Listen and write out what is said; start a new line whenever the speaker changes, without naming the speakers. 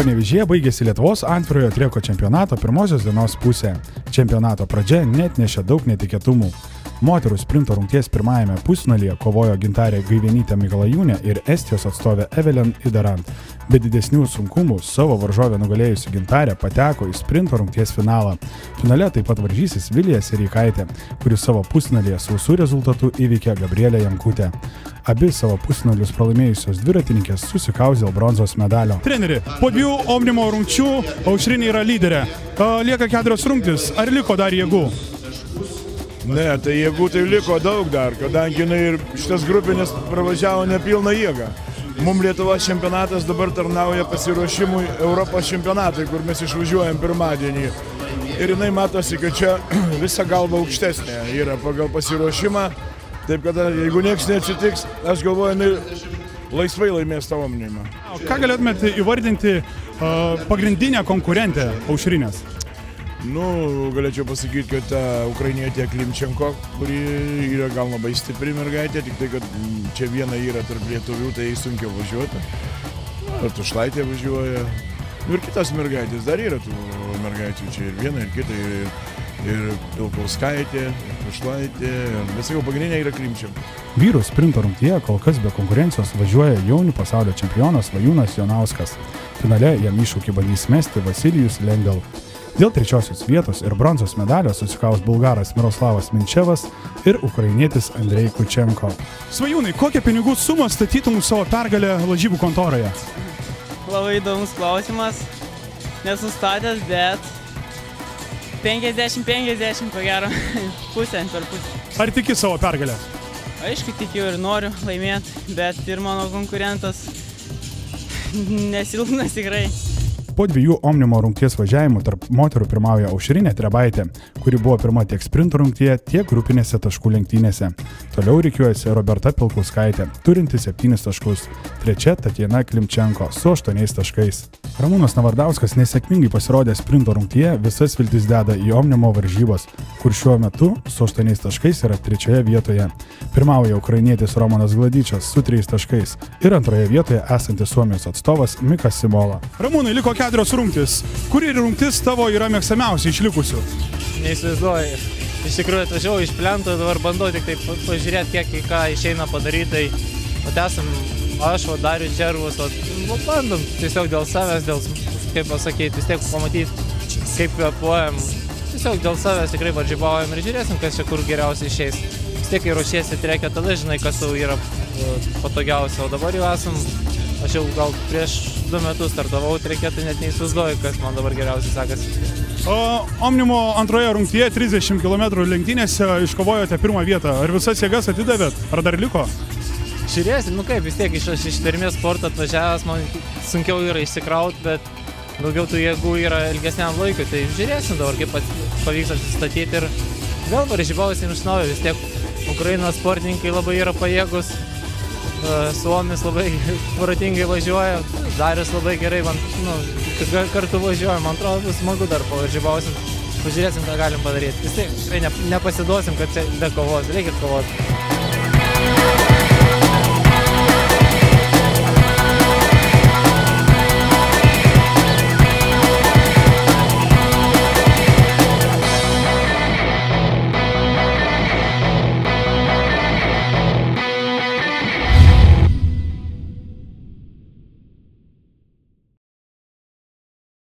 Panevėžyje baigėsi Lietuvos atvirojo trieko čempionato pirmosios dienos pusė. Čempionato pradžia neatnešė daug netikėtumų. Moterų sprinto rungties pirmajame pusfinalyje kovojo Gintarė Gaivenytė Mikalajūnė ir Estijos atstovė Evelyn Idarant. Be didesnių sunkumų savo varžovę nugalėjusi Gintarė pateko į sprinto rungties finalą. Finale taip pat varžysis Vilija Sereikaitė, kuris savo pusfinalyje sausų rezultatų įveikė Gabrielę Jankutę. Abi savo pusfinalius pralaimėjusios dviratininkės susikaus dėl bronzos medalio.
Treneri, po 2 Omnimo rungčių Aušrinė yra lyderė. Lieka 4 rungtys. Ar liko dar jėgų?
Ne, tai jėgų tai liko daug dar, kadangi ir šitas grupinis pravažiavo nepilną jėgą. Mums Lietuvos čempionatas dabar tarnauja pasiruošimui Europos čempionatui, kur mes išvažiuojam pirmadienį. Ir jinai matosi, kad čia visa galva aukštesnė yra pagal pasiruošimą. Taip, kad jeigu nieks neatsitiks, aš galvoju, laisvai laimės tą Omnimą.
Ką galėtumėte įvardinti pagrindinę konkurentę Aušrinės?
Galėčiau pasakyti, kad ta ukrainietė Klimčenko, kuri yra gal labai stipri mergaitė, tik tai, kad čia viena yra tarp lietuvių, tai sunkiau važiuoti. Tušlaitė važiuoja. Ir kitas mergaitės, dar yra tų mergaitės, čia ir viena, ir kita, ir Pilkauskaitė, ir Tušlaitė, bet sakau, pagrindinė yra Klimčenko.
Vyrų sprinto rungtyje kol kas be konkurencijos važiuoja jaunių pasaulio čempionas Svajūnas Jonauskas. Finale jam iššūkį bandys mesti Vasilijus Lendel. Dėl 3 vietos ir bronzos medalio susikaus bulgaras Miroslavas Minčevas ir ukrainietis Andrei Kučenko.
Svajūnai, kokią pinigų sumą statytum savo pergalę lažybų kontoroje?
Labai įdomus klausimas. Nesustatęs, bet 50-50 ko gero. Pusę per pusę.
Ar tiki savo pergalę?
Aišku, tikiu ir noriu laimėti, bet ir mano konkurentas nesilpnas tikrai.
Po 2 Omnimo rungties važiavimų tarp moterų pirmauja Aušrinė Trebaitė, kuri buvo pirma tiek sprinto rungtyje, tiek grupinėse taškų lenktynėse. Toliau rikiuojasi Roberta Pilkauskaitė, turinti 7 taškus. Trečia Tatjana Klimčenko su 8 taškais. Ramūnas Navardauskas nesėkmingai pasirodė sprinto rungtyje, visas viltis deda į Omnimo varžybas, kur šiuo metu su 8 taškais yra 3 vietoje. Pirmauja ukrainietis Romanas Gladičias su 3 taškais ir 2 vietoje esantis Suomijos atstovas Mikas Simola.
Ramūnai, liko 4 rungtys. Kuri rungtis tavo yra mėgstamiausia išlikusių?
Neįsivaizduoju. Iš tikrųjų atvažiavau iš Plento, dabar bandau tik tai pažiūrėti, kiek ką išeina padaryti. Tai esam aš, Darius Červus, bandom tiesiog dėl savęs, kaip pasakyti, vis tiek pamatyti, kaip kvėpuojam. Tiesiog dėl savęs tikrai varžybaujam ir žiūrėsim, kas čia kur geriausiai išeis. Vis tiek, kai ruošiesi trekę, tada žinai, kas tau yra patogiausia. O dabar jau esam, aš jau gal prieš 2 metus startavau trekę, tai net neįsivaizduoju, kas man dabar geriausiai sekasi.
Omnimo antroje rungtyje 30 km lenktynėse iškovojote 1 vietą. Ar visas jėgas atidavėt? Ar dar liko?
Žiūrėsim, kaip vis tiek iš termės sporto atvažiavęs, man sunkiau yra išsikrauti, bet daugiau tų jėgų yra ilgesniam laikui. Tai žiūrėsim dabar, kaip pavyks atsistatyti ir vėl varžybausim iš naujo. Vis tiek Ukrainos sportininkai labai yra pajėgus, Suomis labai protingai važiuoja, Darius labai gerai, kartu važiuoja, man atrodo, bus smagu dar pavaržybausim. Pažiūrėsim, ką galim padaryti. Vis tiek nepasiduosim, kad čia be kovos, reikia kovoti.